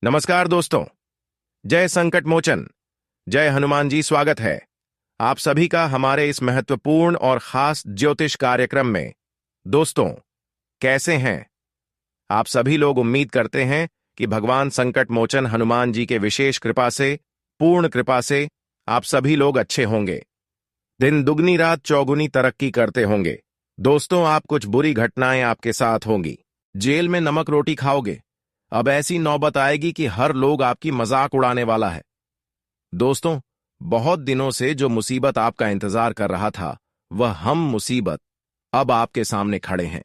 नमस्कार दोस्तों। जय संकट मोचन, जय हनुमान जी। स्वागत है आप सभी का हमारे इस महत्वपूर्ण और खास ज्योतिष कार्यक्रम में। दोस्तों, कैसे हैं आप सभी लोग? उम्मीद करते हैं कि भगवान संकट मोचन हनुमान जी के विशेष कृपा से, पूर्ण कृपा से आप सभी लोग अच्छे होंगे, दिन दुगनी रात चौगुनी तरक्की करते होंगे। दोस्तों, आप कुछ बुरी घटनाएं आपके साथ होंगी, जेल में नमक रोटी खाओगे। अब ऐसी नौबत आएगी कि हर लोग आपकी मजाक उड़ाने वाला है। दोस्तों, बहुत दिनों से जो मुसीबत आपका इंतजार कर रहा था, वह हम मुसीबत अब आपके सामने खड़े हैं।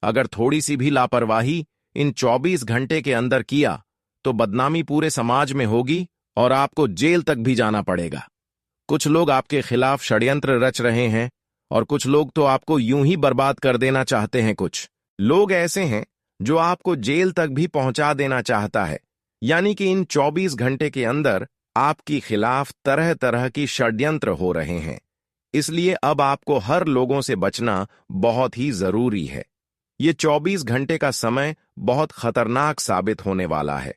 अगर थोड़ी सी भी लापरवाही इन 24 घंटे के अंदर किया तो बदनामी पूरे समाज में होगी और आपको जेल तक भी जाना पड़ेगा। कुछ लोग आपके खिलाफ षड्यंत्र रच रहे हैं और कुछ लोग तो आपको यूं ही बर्बाद कर देना चाहते हैं। कुछ लोग ऐसे हैं जो आपको जेल तक भी पहुंचा देना चाहता है। यानी कि इन 24 घंटे के अंदर आपके खिलाफ तरह तरह की षड्यंत्र हो रहे हैं। इसलिए अब आपको हर लोगों से बचना बहुत ही जरूरी है। ये 24 घंटे का समय बहुत खतरनाक साबित होने वाला है।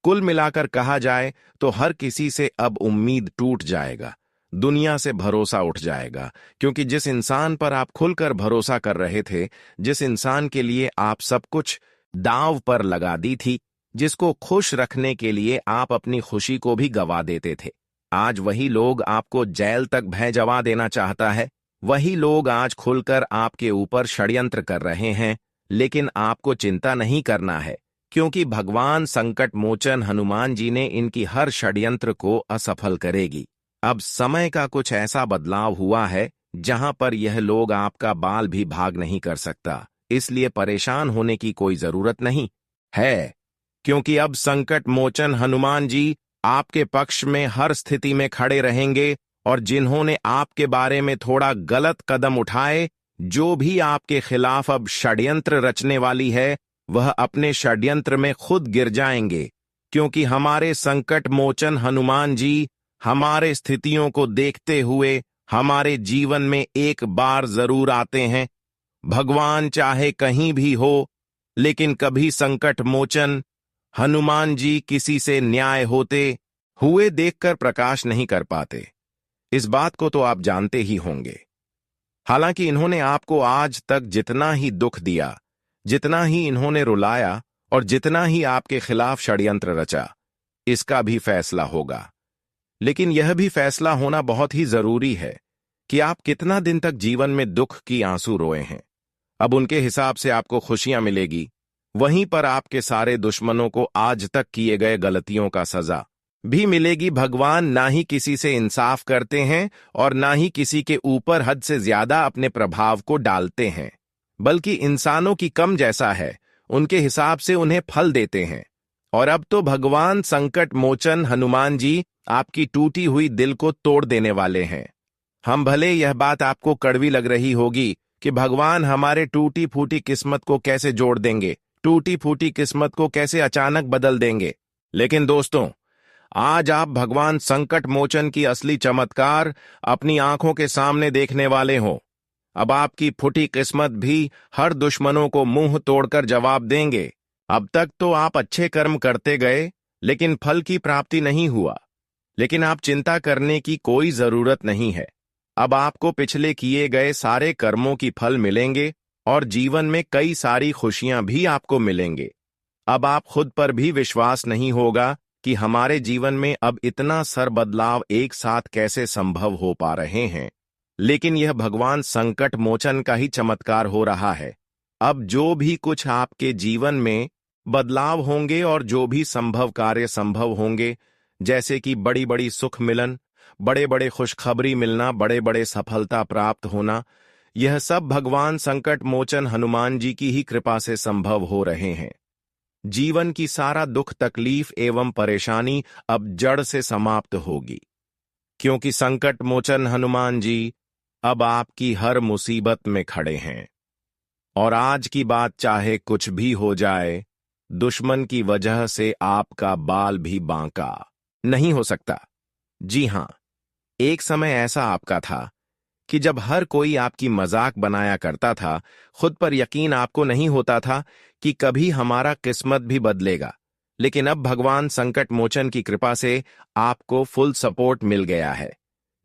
कुल मिलाकर कहा जाए तो हर किसी से अब उम्मीद टूट जाएगा, दुनिया से भरोसा उठ जाएगा। क्योंकि जिस इंसान पर आप खुलकर भरोसा कर रहे थे, जिस इंसान के लिए आप सब कुछ दांव पर लगा दी थी, जिसको खुश रखने के लिए आप अपनी खुशी को भी गवा देते थे, आज वही लोग आपको जेल तक भेजवा देना चाहता है। वही लोग आज खुलकर आपके ऊपर षड्यंत्र कर रहे हैं। लेकिन आपको चिंता नहीं करना है, क्योंकि भगवान संकट मोचन हनुमान जी ने इनकी हर षड्यंत्र को असफल करेगी। अब समय का कुछ ऐसा बदलाव हुआ है जहां पर यह लोग आपका बाल भी भाग नहीं कर सकता। इसलिए परेशान होने की कोई जरूरत नहीं है, क्योंकि अब संकट मोचन हनुमान जी आपके पक्ष में हर स्थिति में खड़े रहेंगे। और जिन्होंने आपके बारे में थोड़ा गलत कदम उठाए, जो भी आपके खिलाफ अब षड्यंत्र रचने वाली है, वह अपने षड्यंत्र में खुद गिर जाएंगे। क्योंकि हमारे संकट मोचन हनुमान जी हमारे स्थितियों को देखते हुए हमारे जीवन में एक बार जरूर आते हैं। भगवान चाहे कहीं भी हो, लेकिन कभी संकट मोचन हनुमान जी किसी से न्याय होते हुए देखकर प्रकाश नहीं कर पाते। इस बात को तो आप जानते ही होंगे। हालांकि इन्होंने आपको आज तक जितना ही दुख दिया, जितना ही इन्होंने रुलाया और जितना ही आपके खिलाफ षड्यंत्र रचा, इसका भी फैसला होगा। लेकिन यह भी फैसला होना बहुत ही जरूरी है कि आप कितना दिन तक जीवन में दुख की आंसू रोए हैं। अब उनके हिसाब से आपको खुशियां मिलेगी, वहीं पर आपके सारे दुश्मनों को आज तक किए गए गलतियों का सजा भी मिलेगी। भगवान ना ही किसी से इंसाफ करते हैं और ना ही किसी के ऊपर हद से ज्यादा अपने प्रभाव को डालते हैं, बल्कि इंसानों की कम जैसा है उनके हिसाब से उन्हें फल देते हैं। और अब तो भगवान संकट मोचन हनुमान जी आपकी टूटी हुई दिल को तोड़ देने वाले हैं। हम भले यह बात आपको कड़वी लग रही होगी कि भगवान हमारे टूटी फूटी किस्मत को कैसे जोड़ देंगे, टूटी फूटी किस्मत को कैसे अचानक बदल देंगे। लेकिन दोस्तों, आज आप भगवान संकट मोचन की असली चमत्कार अपनी आंखों के सामने देखने वाले हो। अब आपकी फूटी किस्मत भी हर दुश्मनों को मुंह तोड़कर जवाब देंगे। अब तक तो आप अच्छे कर्म करते गए, लेकिन फल की प्राप्ति नहीं हुआ। लेकिन आप चिंता करने की कोई जरूरत नहीं है। अब आपको पिछले किए गए सारे कर्मों की फल मिलेंगे और जीवन में कई सारी खुशियां भी आपको मिलेंगे। अब आप खुद पर भी विश्वास नहीं होगा कि हमारे जीवन में अब इतना सर बदलाव एक साथ कैसे संभव हो पा रहे हैं। लेकिन यह भगवान संकट मोचन का ही चमत्कार हो रहा है। अब जो भी कुछ आपके जीवन में बदलाव होंगे और जो भी संभव कार्य संभव होंगे, जैसे कि बड़ी बड़ी सुख मिलन, बड़े बड़े खुशखबरी मिलना, बड़े बड़े सफलता प्राप्त होना, यह सब भगवान संकट मोचन हनुमान जी की ही कृपा से संभव हो रहे हैं। जीवन की सारा दुख तकलीफ एवं परेशानी अब जड़ से समाप्त होगी, क्योंकि संकट मोचन हनुमान जी अब आपकी हर मुसीबत में खड़े हैं। और आज की बात चाहे कुछ भी हो जाए, दुश्मन की वजह से आपका बाल भी बांका नहीं हो सकता। जी हां, एक समय ऐसा आपका था कि जब हर कोई आपकी मजाक बनाया करता था, खुद पर यकीन आपको नहीं होता था कि कभी हमारा किस्मत भी बदलेगा। लेकिन अब भगवान संकट मोचन की कृपा से आपको फुल सपोर्ट मिल गया है,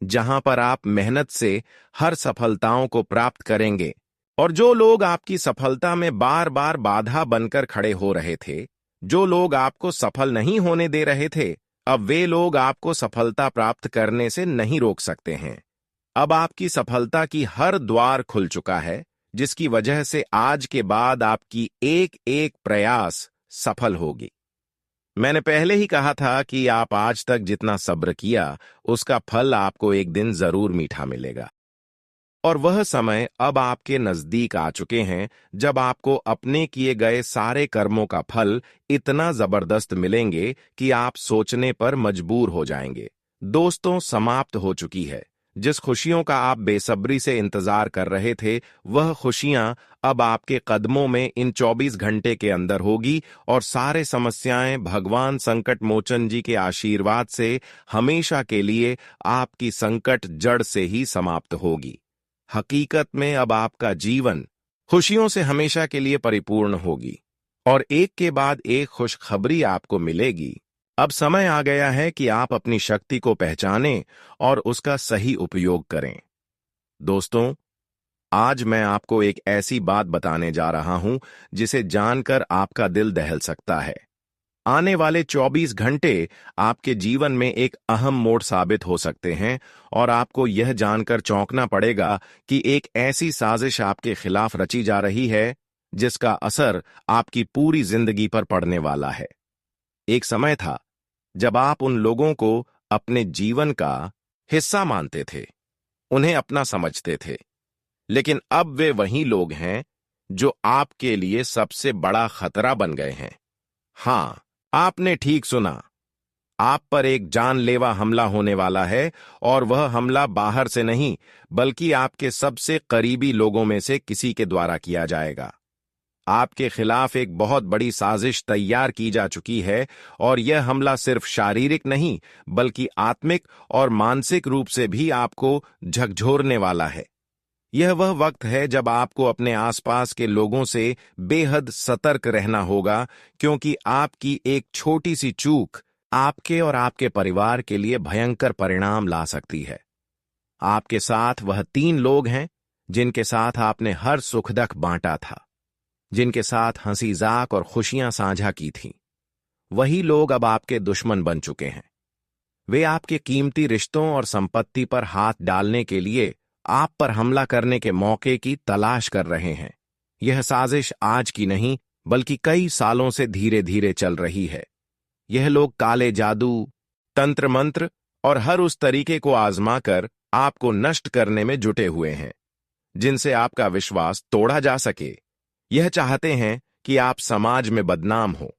जहां पर आप मेहनत से हर सफलताओं को प्राप्त करेंगे। और जो लोग आपकी सफलता में बार बार बाधा बनकर खड़े हो रहे थे, जो लोग आपको सफल नहीं होने दे रहे थे, अब वे लोग आपको सफलता प्राप्त करने से नहीं रोक सकते हैं। अब आपकी सफलता की हर द्वार खुल चुका है, जिसकी वजह से आज के बाद आपकी एक एक प्रयास सफल होगी। मैंने पहले ही कहा था कि आप आज तक जितना सब्र किया, उसका फल आपको एक दिन जरूर मीठा मिलेगा। और वह समय अब आपके नजदीक आ चुके हैं जब आपको अपने किए गए सारे कर्मों का फल इतना जबरदस्त मिलेंगे कि आप सोचने पर मजबूर हो जाएंगे। दोस्तों, समाप्त हो चुकी है। जिस खुशियों का आप बेसब्री से इंतजार कर रहे थे, वह खुशियां अब आपके कदमों में इन 24 घंटे के अंदर होगी और सारे समस्याएं भगवान संकट मोचन जी के आशीर्वाद से हमेशा के लिए आपकी संकट जड़ से ही समाप्त होगी। हकीकत में अब आपका जीवन खुशियों से हमेशा के लिए परिपूर्ण होगी और एक के बाद एक खुशखबरी आपको मिलेगी। अब समय आ गया है कि आप अपनी शक्ति को पहचानें और उसका सही उपयोग करें। दोस्तों, आज मैं आपको एक ऐसी बात बताने जा रहा हूं जिसे जानकर आपका दिल दहल सकता है। आने वाले 24 घंटे आपके जीवन में एक अहम मोड़ साबित हो सकते हैं और आपको यह जानकर चौंकना पड़ेगा कि एक ऐसी साजिश आपके खिलाफ रची जा रही है जिसका असर आपकी पूरी जिंदगी पर पड़ने वाला है। एक समय था जब आप उन लोगों को अपने जीवन का हिस्सा मानते थे, उन्हें अपना समझते थे, लेकिन अब वे वही लोग हैं जो आपके लिए सबसे बड़ा खतरा बन गए हैं। हां, आपने ठीक सुना। आप पर एक जानलेवा हमला होने वाला है और वह हमला बाहर से नहीं, बल्कि आपके सबसे करीबी लोगों में से किसी के द्वारा किया जाएगा। आपके खिलाफ एक बहुत बड़ी साजिश तैयार की जा चुकी है और यह हमला सिर्फ शारीरिक नहीं, बल्कि आत्मिक और मानसिक रूप से भी आपको झकझोरने वाला है। यह वह वक्त है जब आपको अपने आसपास के लोगों से बेहद सतर्क रहना होगा, क्योंकि आपकी एक छोटी सी चूक आपके और आपके परिवार के लिए भयंकर परिणाम ला सकती है। आपके साथ वह 3 लोग हैं जिनके साथ आपने हर सुख दुख बांटा था, जिनके साथ हंसी जाक और खुशियां साझा की थीं। वही लोग अब आपके दुश्मन बन चुके हैं। वे आपके कीमती रिश्तों और संपत्ति पर हाथ डालने के लिए आप पर हमला करने के मौके की तलाश कर रहे हैं। यह साजिश आज की नहीं, बल्कि कई सालों से धीरे धीरे चल रही है। यह लोग काले जादू, तंत्र मंत्र और हर उस तरीके को आजमा कर आपको नष्ट करने में जुटे हुए हैं जिनसे आपका विश्वास तोड़ा जा सके। यह चाहते हैं कि आप समाज में बदनाम हो,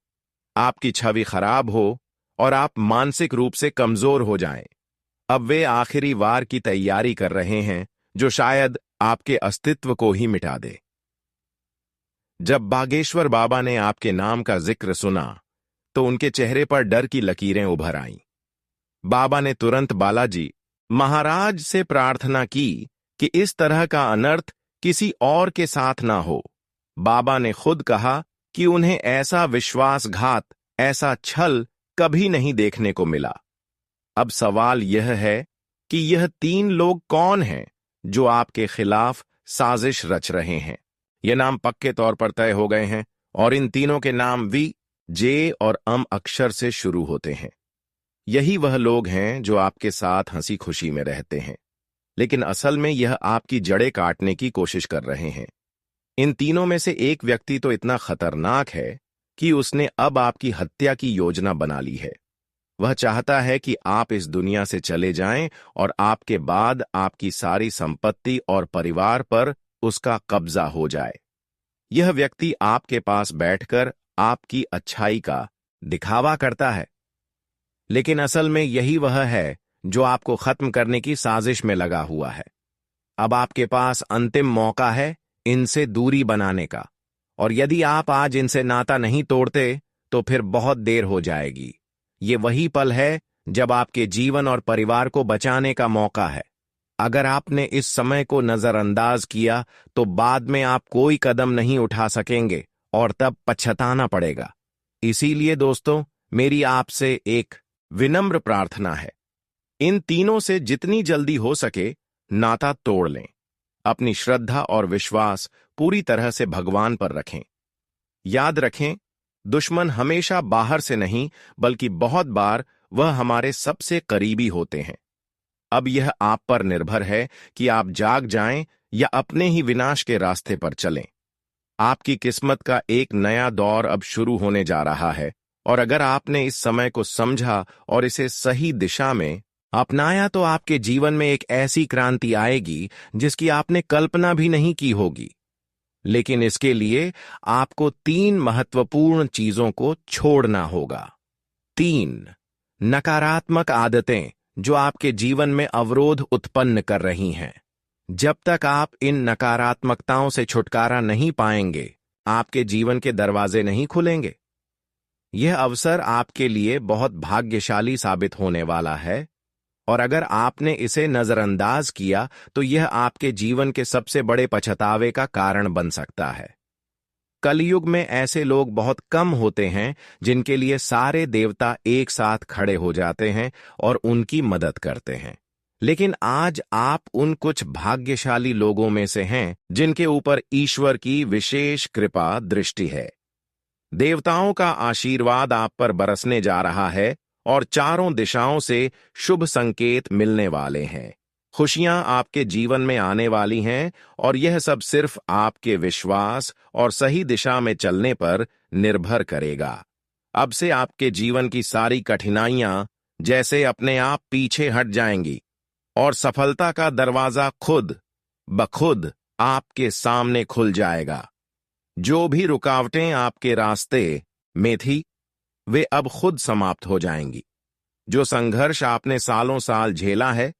आपकी छवि खराब हो और आप मानसिक रूप से कमजोर हो जाएं। अब वे आखिरी वार की तैयारी कर रहे हैं जो शायद आपके अस्तित्व को ही मिटा दे। जब बागेश्वर बाबा ने आपके नाम का जिक्र सुना तो उनके चेहरे पर डर की लकीरें उभर आईं। बाबा ने तुरंत बालाजी महाराज से प्रार्थना की कि इस तरह का अनर्थ किसी और के साथ ना हो। बाबा ने खुद कहा कि उन्हें ऐसा विश्वासघात, ऐसा छल कभी नहीं देखने को मिला। अब सवाल यह है कि यह 3 लोग कौन हैं जो आपके खिलाफ साजिश रच रहे हैं। ये नाम पक्के तौर पर तय हो गए हैं और इन तीनों के नाम वी, जे और अम अक्षर से शुरू होते हैं। यही वह लोग हैं जो आपके साथ हंसी खुशी में रहते हैं, लेकिन असल में यह आपकी जड़ें काटने की कोशिश कर रहे हैं। इन तीनों में से एक व्यक्ति तो इतना खतरनाक है कि उसने अब आपकी हत्या की योजना बना ली है। वह चाहता है कि आप इस दुनिया से चले जाएं और आपके बाद आपकी सारी संपत्ति और परिवार पर उसका कब्जा हो जाए। यह व्यक्ति आपके पास बैठकर आपकी अच्छाई का दिखावा करता है, लेकिन असल में यही वह है जो आपको खत्म करने की साजिश में लगा हुआ है। अब आपके पास अंतिम मौका है इनसे दूरी बनाने का, और यदि आप आज इनसे नाता नहीं तोड़ते तो फिर बहुत देर हो जाएगी। ये वही पल है जब आपके जीवन और परिवार को बचाने का मौका है। अगर आपने इस समय को नजरअंदाज किया तो बाद में आप कोई कदम नहीं उठा सकेंगे और तब पछताना पड़ेगा। इसीलिए दोस्तों, मेरी आपसे एक विनम्र प्रार्थना है। इन तीनों से जितनी जल्दी हो सके नाता तोड़ लें। अपनी श्रद्धा और विश्वास पूरी तरह से भगवान पर रखें। याद रखें, दुश्मन हमेशा बाहर से नहीं, बल्कि बहुत बार वह हमारे सबसे करीबी होते हैं। अब यह आप पर निर्भर है कि आप जाग जाएं या अपने ही विनाश के रास्ते पर चलें। आपकी किस्मत का एक नया दौर अब शुरू होने जा रहा है, और अगर आपने इस समय को समझा और इसे सही दिशा में अपनाया तो आपके जीवन में एक ऐसी क्रांति आएगी जिसकी आपने कल्पना भी नहीं की होगी। लेकिन इसके लिए आपको 3 महत्वपूर्ण चीजों को छोड़ना होगा। 3 नकारात्मक आदतें जो आपके जीवन में अवरोध उत्पन्न कर रही हैं। जब तक आप इन नकारात्मकताओं से छुटकारा नहीं पाएंगे, आपके जीवन के दरवाजे नहीं खुलेंगे। यह अवसर आपके लिए बहुत भाग्यशाली साबित होने वाला है, और अगर आपने इसे नजरअंदाज किया तो यह आपके जीवन के सबसे बड़े पछतावे का कारण बन सकता है। कलयुग में ऐसे लोग बहुत कम होते हैं जिनके लिए सारे देवता एक साथ खड़े हो जाते हैं और उनकी मदद करते हैं। लेकिन आज आप उन कुछ भाग्यशाली लोगों में से हैं जिनके ऊपर ईश्वर की विशेष कृपा दृष्टि है। देवताओं का आशीर्वाद आप पर बरसने जा रहा है और चारों दिशाओं से शुभ संकेत मिलने वाले हैं। खुशियां आपके जीवन में आने वाली हैं, और यह सब सिर्फ आपके विश्वास और सही दिशा में चलने पर निर्भर करेगा। अब से आपके जीवन की सारी कठिनाइयां जैसे अपने आप पीछे हट जाएंगी और सफलता का दरवाजा खुद ब खुद आपके सामने खुल जाएगा। जो भी रुकावटें आपके रास्ते में थी, वे अब खुद समाप्त हो जाएंगी। जो संघर्ष आपने सालों साल झेला है,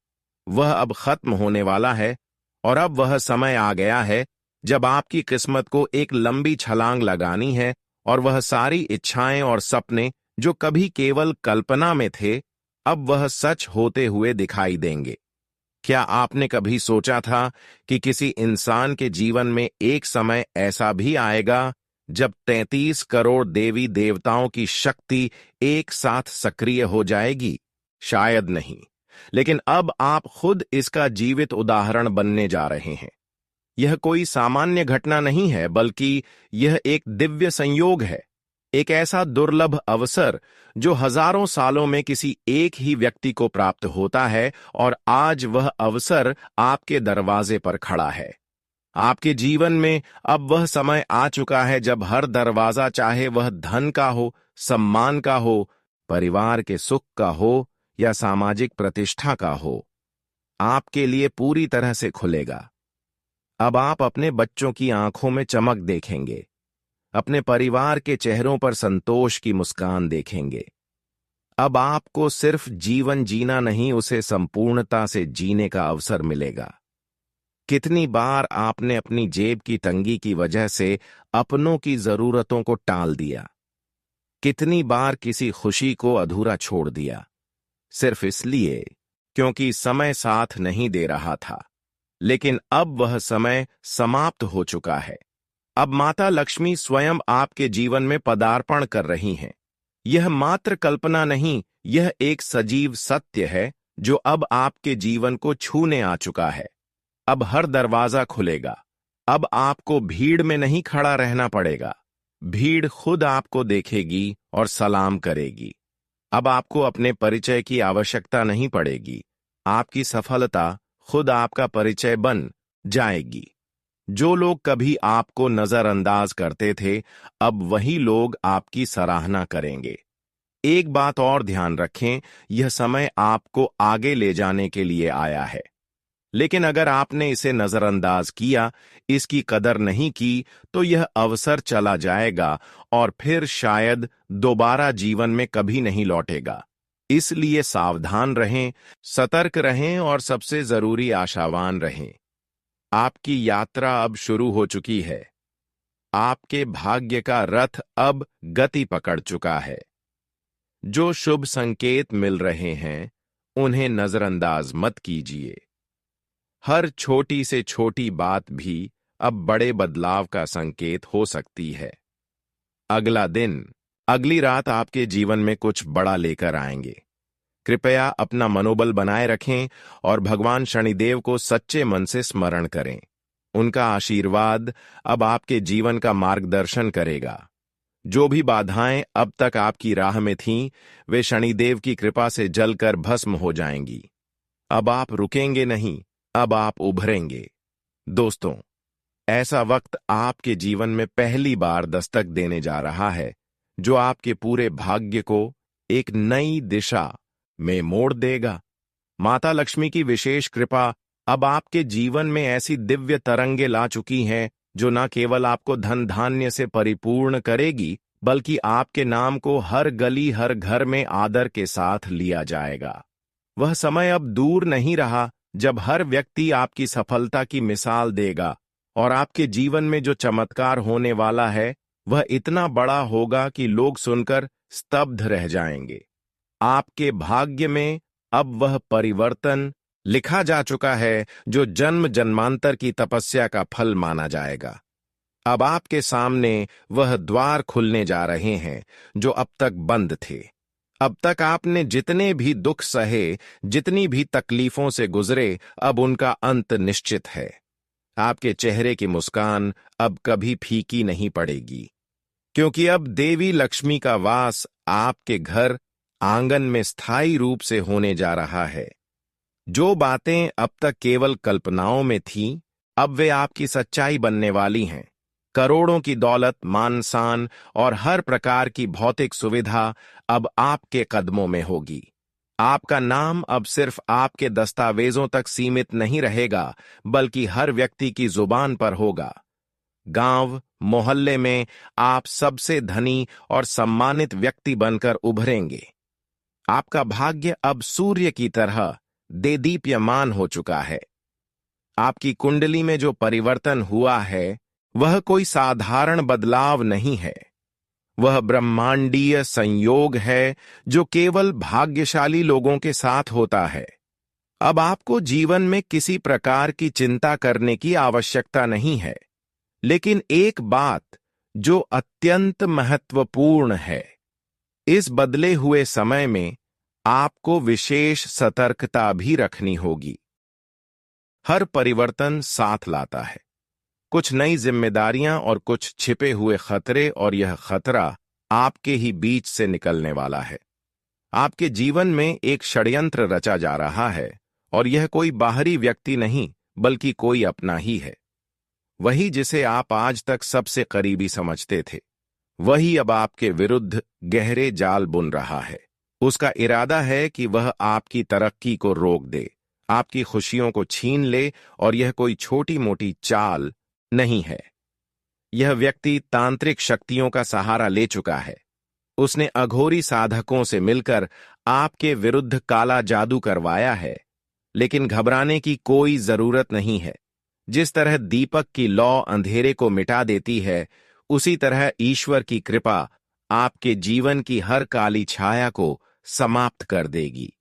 वह अब खत्म होने वाला है, और अब वह समय आ गया है जब आपकी किस्मत को एक लंबी छलांग लगानी है, और वह सारी इच्छाएं और सपने जो कभी केवल कल्पना में थे, अब वह सच होते हुए दिखाई देंगे। क्या आपने कभी सोचा था कि किसी इंसान के जीवन में एक समय ऐसा भी आएगा जब 33 करोड़ देवी देवताओं की शक्ति एक साथ सक्रिय हो जाएगी? शायद नहीं, लेकिन अब आप खुद इसका जीवित उदाहरण बनने जा रहे हैं। यह कोई सामान्य घटना नहीं है, बल्कि यह एक दिव्य संयोग है, एक ऐसा दुर्लभ अवसर जो हजारों सालों में किसी एक ही व्यक्ति को प्राप्त होता है, और आज वह अवसर आपके दरवाजे पर खड़ा है। आपके जीवन में अब वह समय आ चुका है जब हर दरवाजा, चाहे वह धन का हो, सम्मान का हो, परिवार के सुख का हो या सामाजिक प्रतिष्ठा का हो, आपके लिए पूरी तरह से खुलेगा। अब आप अपने बच्चों की आंखों में चमक देखेंगे, अपने परिवार के चेहरों पर संतोष की मुस्कान देखेंगे। अब आपको सिर्फ जीवन जीना नहीं, उसे संपूर्णता से जीने का अवसर मिलेगा। कितनी बार आपने अपनी जेब की तंगी की वजह से अपनों की जरूरतों को टाल दिया? कितनी बार किसी खुशी को अधूरा छोड़ दिया, सिर्फ इसलिए क्योंकि समय साथ नहीं दे रहा था? लेकिन अब वह समय समाप्त हो चुका है। अब माता लक्ष्मी स्वयं आपके जीवन में पदार्पण कर रही हैं। यह मात्र कल्पना नहीं, यह एक सजीव सत्य है जो अब आपके जीवन को छूने आ चुका है। अब हर दरवाजा खुलेगा। अब आपको भीड़ में नहीं खड़ा रहना पड़ेगा, भीड़ खुद आपको देखेगी और सलाम करेगी। अब आपको अपने परिचय की आवश्यकता नहीं पड़ेगी, आपकी सफलता खुद आपका परिचय बन जाएगी। जो लोग कभी आपको नजरअंदाज करते थे, अब वही लोग आपकी सराहना करेंगे। एक बात और ध्यान रखें, यह समय आपको आगे ले जाने के लिए आया है। लेकिन अगर आपने इसे नजरअंदाज किया, इसकी कदर नहीं की, तो यह अवसर चला जाएगा और फिर शायद दोबारा जीवन में कभी नहीं लौटेगा। इसलिए सावधान रहें, सतर्क रहें और सबसे जरूरी आशावान रहें। आपकी यात्रा अब शुरू हो चुकी है। आपके भाग्य का रथ अब गति पकड़ चुका है। जो शुभ संकेत मिल रहे हैं, उन्हें नजरअंदाज मत कीजिए। हर छोटी से छोटी बात भी अब बड़े बदलाव का संकेत हो सकती है। अगला दिन, अगली रात आपके जीवन में कुछ बड़ा लेकर आएंगे। कृपया अपना मनोबल बनाए रखें और भगवान शनिदेव को सच्चे मन से स्मरण करें। उनका आशीर्वाद अब आपके जीवन का मार्गदर्शन करेगा। जो भी बाधाएं अब तक आपकी राह में थीं, वे शनिदेव की कृपा से जलकर भस्म हो जाएंगी। अब आप रुकेंगे नहीं, अब आप उभरेंगे। दोस्तों, ऐसा वक्त आपके जीवन में पहली बार दस्तक देने जा रहा है, जो आपके पूरे भाग्य को एक नई दिशा में मोड़ देगा। माता लक्ष्मी की विशेष कृपा अब आपके जीवन में ऐसी दिव्य तरंगे ला चुकी हैं, जो न केवल आपको धन धान्य से परिपूर्ण करेगी, बल्कि आपके नाम को हर गली हर घर में आदर के साथ लिया जाएगा। वह समय अब दूर नहीं रहा जब हर व्यक्ति आपकी सफलता की मिसाल देगा, और आपके जीवन में जो चमत्कार होने वाला है वह इतना बड़ा होगा कि लोग सुनकर स्तब्ध रह जाएंगे। आपके भाग्य में अब वह परिवर्तन लिखा जा चुका है जो जन्म जन्मांतर की तपस्या का फल माना जाएगा। अब आपके सामने वह द्वार खुलने जा रहे हैं जो अब तक बंद थे। अब तक आपने जितने भी दुख सहे, जितनी भी तकलीफों से गुजरे, अब उनका अंत निश्चित है। आपके चेहरे की मुस्कान अब कभी फीकी नहीं पड़ेगी, क्योंकि अब देवी लक्ष्मी का वास आपके घर आंगन में स्थायी रूप से होने जा रहा है। जो बातें अब तक केवल कल्पनाओं में थीं, अब वे आपकी सच्चाई बनने वाली हैं। करोड़ों की दौलत, मान शान और हर प्रकार की भौतिक सुविधा अब आपके कदमों में होगी। आपका नाम अब सिर्फ आपके दस्तावेजों तक सीमित नहीं रहेगा, बल्कि हर व्यक्ति की जुबान पर होगा। गांव, मोहल्ले में आप सबसे धनी और सम्मानित व्यक्ति बनकर उभरेंगे। आपका भाग्य अब सूर्य की तरह देदीप्यमान हो चुका है। आपकी कुंडली में जो परिवर्तन हुआ है, वह कोई साधारण बदलाव नहीं है। वह ब्रह्मांडीय संयोग है जो केवल भाग्यशाली लोगों के साथ होता है। अब आपको जीवन में किसी प्रकार की चिंता करने की आवश्यकता नहीं है, लेकिन एक बात जो अत्यंत महत्वपूर्ण है, इस बदले हुए समय में आपको विशेष सतर्कता भी रखनी होगी। हर परिवर्तन साथ लाता है कुछ नई जिम्मेदारियां और कुछ छिपे हुए खतरे, और यह खतरा आपके ही बीच से निकलने वाला है। आपके जीवन में एक षड्यंत्र रचा जा रहा है, और यह कोई बाहरी व्यक्ति नहीं, बल्कि कोई अपना ही है। वही जिसे आप आज तक सबसे करीबी समझते थे, वही अब आपके विरुद्ध गहरे जाल बुन रहा है। उसका इरादा है कि वह आपकी तरक्की को रोक दे, आपकी खुशियों को छीन ले, और यह कोई छोटी मोटी चाल नहीं है। यह व्यक्ति तांत्रिक शक्तियों का सहारा ले चुका है। उसने अघोरी साधकों से मिलकर आपके विरुद्ध काला जादू करवाया है, लेकिन घबराने की कोई जरूरत नहीं है। जिस तरह दीपक की लौ अंधेरे को मिटा देती है, उसी तरह ईश्वर की कृपा आपके जीवन की हर काली छाया को समाप्त कर देगी।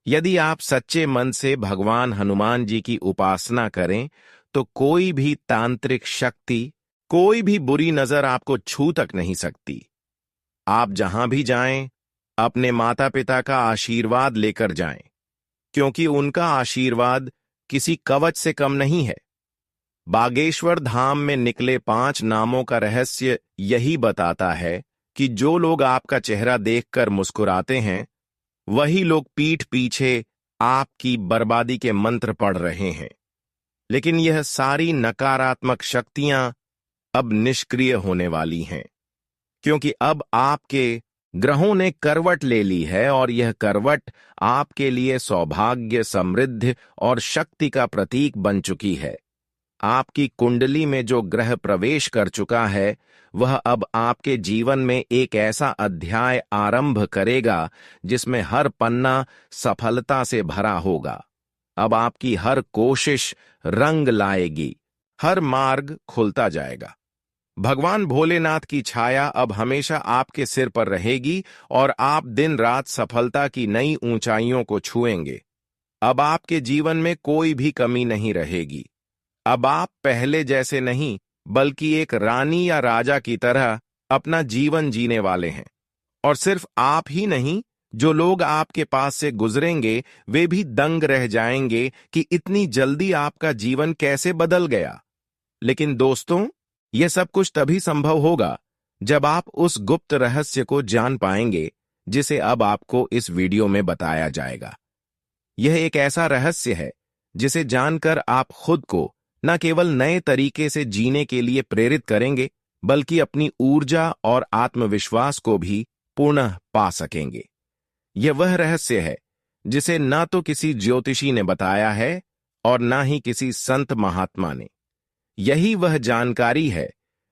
यदि आप सच्चे मन से भगवान हनुमान जी की उपासना करें, तो कोई भी तांत्रिक शक्ति, कोई भी बुरी नजर आपको छू तक नहीं सकती। आप जहां भी जाएं, अपने माता पिता का आशीर्वाद लेकर जाएं, क्योंकि उनका आशीर्वाद किसी कवच से कम नहीं है। बागेश्वर धाम में निकले 5 नामों का रहस्य यही बताता है कि जो लोग आपका चेहरा देखकर मुस्कुराते हैं, वही लोग पीठ पीछे आपकी बर्बादी के मंत्र पढ़ रहे हैं। लेकिन यह सारी नकारात्मक शक्तियां अब निष्क्रिय होने वाली हैं, क्योंकि अब आपके ग्रहों ने करवट ले ली है, और यह करवट आपके लिए सौभाग्य, समृद्धि और शक्ति का प्रतीक बन चुकी है। आपकी कुंडली में जो ग्रह प्रवेश कर चुका है, वह अब आपके जीवन में एक ऐसा अध्याय आरंभ करेगा जिसमें हर पन्ना सफलता से भरा होगा। अब आपकी हर कोशिश रंग लाएगी, हर मार्ग खुलता जाएगा। भगवान भोलेनाथ की छाया अब हमेशा आपके सिर पर रहेगी, और आप दिन रात सफलता की नई ऊंचाइयों को छुएंगे। अब आपके जीवन में कोई भी कमी नहीं रहेगी। अब आप पहले जैसे नहीं, बल्कि एक रानी या राजा की तरह अपना जीवन जीने वाले हैं। और सिर्फ आप ही नहीं, जो लोग आपके पास से गुजरेंगे वे भी दंग रह जाएंगे कि इतनी जल्दी आपका जीवन कैसे बदल गया। लेकिन दोस्तों, यह सब कुछ तभी संभव होगा जब आप उस गुप्त रहस्य को जान पाएंगे जिसे अब आपको इस वीडियो में बताया जाएगा। यह एक ऐसा रहस्य है जिसे जानकर आप खुद को न केवल नए तरीके से जीने के लिए प्रेरित करेंगे, बल्कि अपनी ऊर्जा और आत्मविश्वास को भी पुनः पा सकेंगे। यह वह रहस्य है जिसे ना तो किसी ज्योतिषी ने बताया है और ना ही किसी संत महात्मा ने। यही वह जानकारी है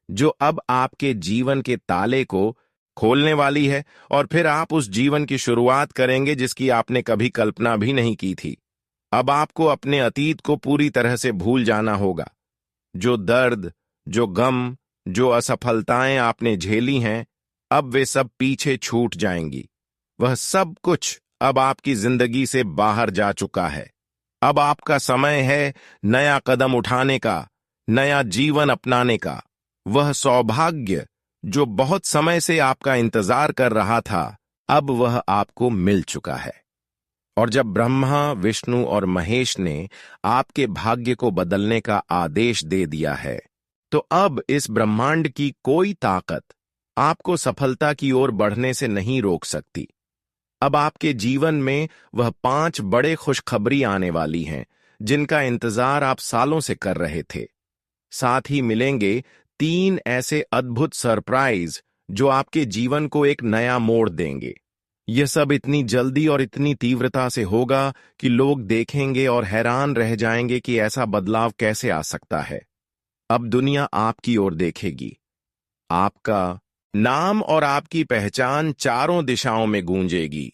जो अब आपके जीवन के ताले को खोलने वाली है, और फिर आप उस जीवन की शुरुआत करेंगे जिसकी आपने कभी कल्पना भी नहीं की थी। अब आपको अपने अतीत को पूरी तरह से भूल जाना होगा। जो दर्द, जो गम, जो असफलताएं आपने झेली हैं, अब वे सब पीछे छूट जाएंगी। वह सब कुछ अब आपकी जिंदगी से बाहर जा चुका है। अब आपका समय है नया कदम उठाने का, नया जीवन अपनाने का। वह सौभाग्य जो बहुत समय से आपका इंतजार कर रहा था, अब वह आपको मिल चुका है। और जब ब्रह्मा, विष्णु और महेश ने आपके भाग्य को बदलने का आदेश दे दिया है, तो अब इस ब्रह्मांड की कोई ताकत आपको सफलता की ओर बढ़ने से नहीं रोक सकती। अब आपके जीवन में वह 5 बड़े खुशखबरी आने वाली हैं जिनका इंतजार आप सालों से कर रहे थे। साथ ही मिलेंगे 3 ऐसे अद्भुत सरप्राइज जो आपके जीवन को एक नया मोड़ देंगे। यह सब इतनी जल्दी और इतनी तीव्रता से होगा कि लोग देखेंगे और हैरान रह जाएंगे कि ऐसा बदलाव कैसे आ सकता है। अब दुनिया आपकी ओर देखेगी। आपका नाम और आपकी पहचान चारों दिशाओं में गूंजेगी।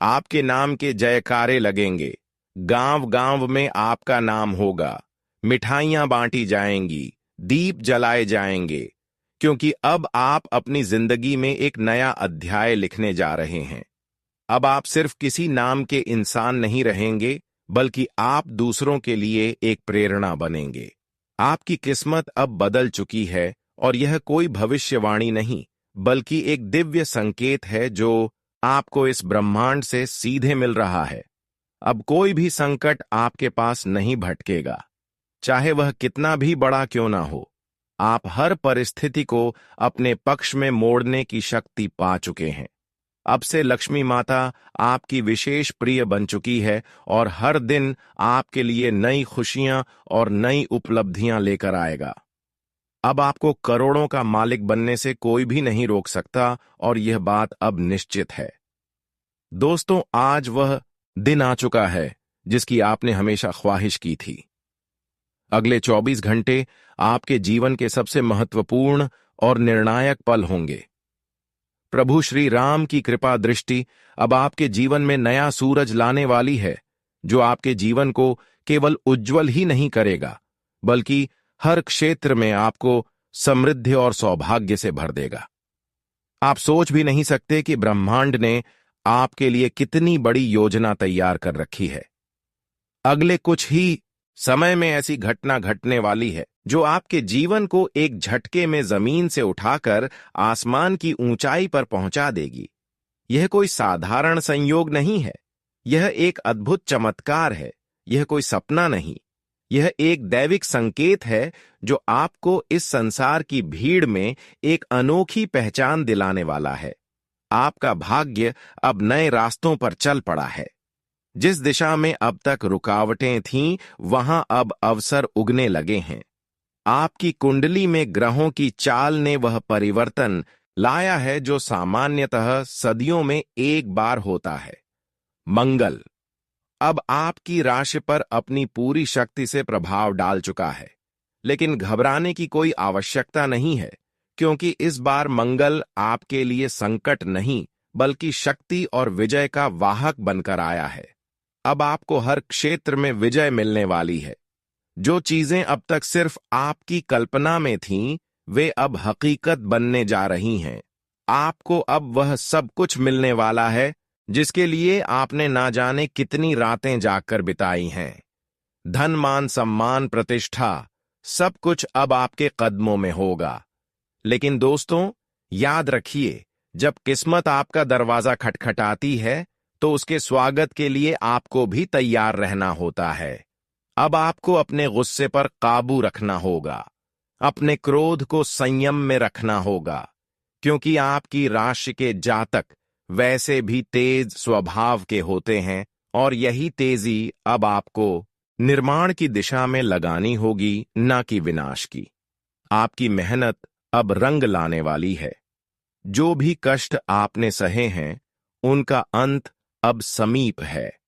आपके नाम के जयकारे लगेंगे। गांव-गांव में आपका नाम होगा। मिठाइयां बांटी जाएंगी, दीप जलाए जाएंगे, क्योंकि अब आप अपनी जिंदगी में एक नया अध्याय लिखने जा रहे हैं। अब आप सिर्फ किसी नाम के इंसान नहीं रहेंगे, बल्कि आप दूसरों के लिए एक प्रेरणा बनेंगे। आपकी किस्मत अब बदल चुकी है, और यह कोई भविष्यवाणी नहीं, बल्कि एक दिव्य संकेत है जो आपको इस ब्रह्मांड से सीधे मिल रहा है। अब कोई भी संकट आपके पास नहीं भटकेगा, चाहे वह कितना भी बड़ा क्यों ना हो। आप हर परिस्थिति को अपने पक्ष में मोड़ने की शक्ति पा चुके हैं। अब से लक्ष्मी माता आपकी विशेष प्रिय बन चुकी है, और हर दिन आपके लिए नई खुशियां और नई उपलब्धियां लेकर आएगा। अब आपको करोड़ों का मालिक बनने से कोई भी नहीं रोक सकता, और यह बात अब निश्चित है। दोस्तों, आज वह दिन आ चुका है जिसकी आपने हमेशा ख्वाहिश की थी। अगले 24 घंटे आपके जीवन के सबसे महत्वपूर्ण और निर्णायक पल होंगे। प्रभु श्री राम की कृपा दृष्टि अब आपके जीवन में नया सूरज लाने वाली है, जो आपके जीवन को केवल उज्जवल ही नहीं करेगा, बल्कि हर क्षेत्र में आपको समृद्धि और सौभाग्य से भर देगा। आप सोच भी नहीं सकते कि ब्रह्मांड ने आपके लिए कितनी बड़ी योजना तैयार कर रखी है। अगले कुछ ही समय में ऐसी घटना घटने वाली है जो आपके जीवन को एक झटके में जमीन से उठाकर आसमान की ऊंचाई पर पहुंचा देगी। यह कोई साधारण संयोग नहीं है, यह एक अद्भुत चमत्कार है। यह कोई सपना नहीं, यह एक दैविक संकेत है जो आपको इस संसार की भीड़ में एक अनोखी पहचान दिलाने वाला है। आपका भाग्य अब नए रास्तों पर चल पड़ा है। जिस दिशा में अब तक रुकावटें थीं, वहां अब अवसर उगने लगे हैं। आपकी कुंडली में ग्रहों की चाल ने वह परिवर्तन लाया है जो सामान्यतः सदियों में एक बार होता है। मंगल अब आपकी राशि पर अपनी पूरी शक्ति से प्रभाव डाल चुका है, लेकिन घबराने की कोई आवश्यकता नहीं है, क्योंकि इस बार मंगल आपके लिए संकट नहीं, बल्कि शक्ति और विजय का वाहक बनकर आया है। अब आपको हर क्षेत्र में विजय मिलने वाली है। जो चीजें अब तक सिर्फ आपकी कल्पना में थीं, वे अब हकीकत बनने जा रही हैं। आपको अब वह सब कुछ मिलने वाला है जिसके लिए आपने ना जाने कितनी रातें जागकर बिताई हैं। धन, मान, सम्मान, प्रतिष्ठा, सब कुछ अब आपके कदमों में होगा। लेकिन दोस्तों, याद रखिए, जब किस्मत आपका दरवाजा खटखटाती है तो उसके स्वागत के लिए आपको भी तैयार रहना होता है। अब आपको अपने गुस्से पर काबू रखना होगा, अपने क्रोध को संयम में रखना होगा, क्योंकि आपकी राशि के जातक वैसे भी तेज स्वभाव के होते हैं और यही तेजी अब आपको निर्माण की दिशा में लगानी होगी, ना कि विनाश की। आपकी मेहनत अब रंग लाने वाली है। जो भी कष्ट आपने सहे हैं उनका अंत अब समीप है।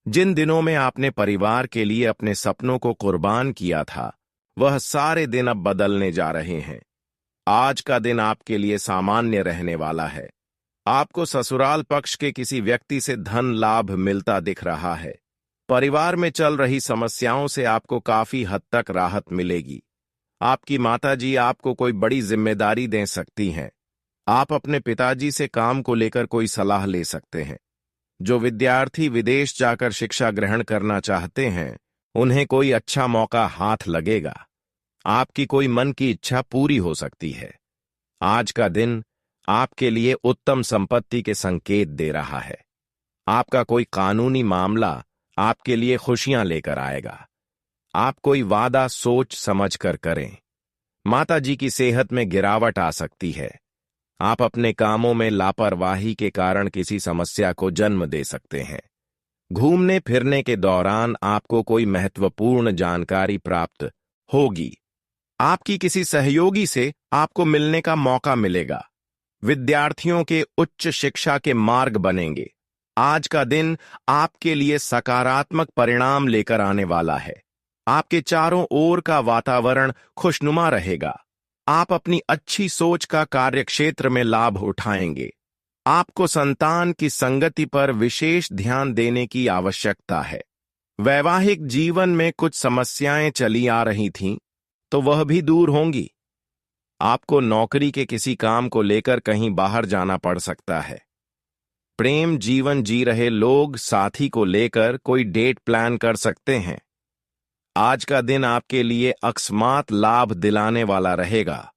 जिन दिनों में आपने परिवार के लिए अपने सपनों को कुर्बान किया था, वह सारे दिन अब बदलने जा रहे हैं। आज का दिन आपके लिए सामान्य रहने वाला है। आपको ससुराल पक्ष के किसी व्यक्ति से धन लाभ मिलता दिख रहा है। परिवार में चल रही समस्याओं से आपको काफी हद तक राहत मिलेगी। आपकी माताजी आपको कोई बड़ी जिम्मेदारी दे सकती हैं। आप अपने पिताजी से काम को लेकर कोई सलाह ले सकते हैं। जो विद्यार्थी विदेश जाकर शिक्षा ग्रहण करना चाहते हैं, उन्हें कोई अच्छा मौका हाथ लगेगा। आपकी कोई मन की इच्छा पूरी हो सकती है। आज का दिन आपके लिए उत्तम संपत्ति के संकेत दे रहा है। आपका कोई कानूनी मामला आपके लिए खुशियां लेकर आएगा। आप कोई वादा सोच समझ कर करें। माता जी की सेहत में गिरावट आ सकती है। आप अपने कामों में लापरवाही के कारण किसी समस्या को जन्म दे सकते हैं। घूमने फिरने के दौरान आपको कोई महत्वपूर्ण जानकारी प्राप्त होगी। आपकी किसी सहयोगी से आपको मिलने का मौका मिलेगा। विद्यार्थियों के उच्च शिक्षा के मार्ग बनेंगे। आज का दिन आपके लिए सकारात्मक परिणाम लेकर आने वाला है। आपके चारों ओर का वातावरण खुशनुमा रहेगा। आप अपनी अच्छी सोच का कार्यक्षेत्र में लाभ उठाएंगे। आपको संतान की संगति पर विशेष ध्यान देने की आवश्यकता है। वैवाहिक जीवन में कुछ समस्याएं चली आ रही थीं, तो वह भी दूर होंगी। आपको नौकरी के किसी काम को लेकर कहीं बाहर जाना पड़ सकता है। प्रेम जीवन जी रहे लोग साथी को लेकर कोई डेट प्लान कर सकते हैं। आज का दिन आपके लिए अकस्मात लाभ दिलाने वाला रहेगा।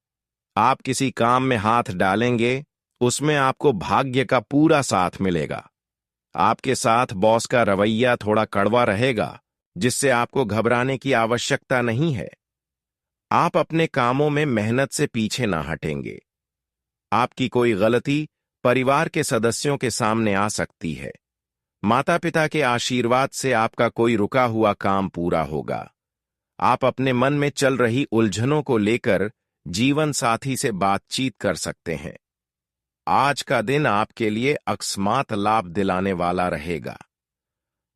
आप किसी काम में हाथ डालेंगे, उसमें आपको भाग्य का पूरा साथ मिलेगा। आपके साथ बॉस का रवैया थोड़ा कड़वा रहेगा, जिससे आपको घबराने की आवश्यकता नहीं है। आप अपने कामों में मेहनत से पीछे ना हटेंगे। आपकी कोई गलती परिवार के सदस्यों के सामने आ सकती है। माता पिता के आशीर्वाद से आपका कोई रुका हुआ काम पूरा होगा। आप अपने मन में चल रही उलझनों को लेकर जीवन साथी से बातचीत कर सकते हैं। आज का दिन आपके लिए अकस्मात लाभ दिलाने वाला रहेगा।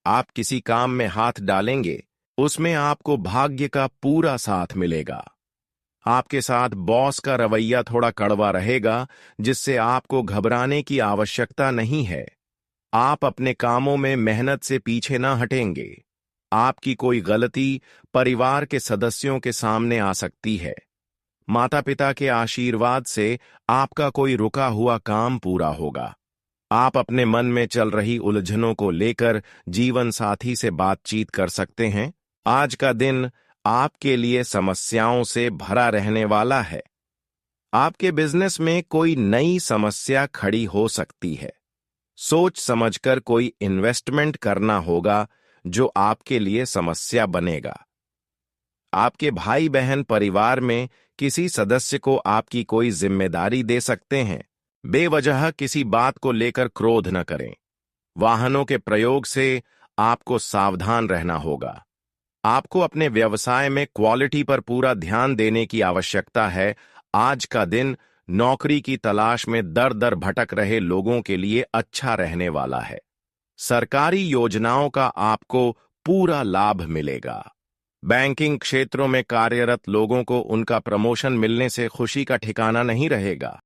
आप किसी काम में हाथ डालेंगे, उसमें आपको भाग्य का पूरा साथ मिलेगा। आपके साथ बॉस का रवैया थोड़ा कड़वा रहेगा, जिससे आपको घबराने की आवश्यकता नहीं है। आप अपने कामों में मेहनत से पीछे ना हटेंगे। आपकी कोई गलती परिवार के सदस्यों के सामने आ सकती है। माता पिता के आशीर्वाद से आपका कोई रुका हुआ काम पूरा होगा। आप अपने मन में चल रही उलझनों को लेकर जीवन साथी से बातचीत कर सकते हैं। आज का दिन आपके लिए समस्याओं से भरा रहने वाला है। आपके बिजनेस में कोई नई समस्या खड़ी हो सकती है। सोच समझकर कोई इन्वेस्टमेंट करना होगा, जो आपके लिए समस्या बनेगा। आपके भाई बहन परिवार में किसी सदस्य को आपकी कोई जिम्मेदारी दे सकते हैं। बेवजह किसी बात को लेकर क्रोध न करें। वाहनों के प्रयोग से आपको सावधान रहना होगा। आपको अपने व्यवसाय में क्वालिटी पर पूरा ध्यान देने की आवश्यकता है। आज का दिन नौकरी की तलाश में दर दर भटक रहे लोगों के लिए अच्छा रहने वाला है। सरकारी योजनाओं का आपको पूरा लाभ मिलेगा। बैंकिंग क्षेत्रों में कार्यरत लोगों को उनका प्रमोशन मिलने से खुशी का ठिकाना नहीं रहेगा।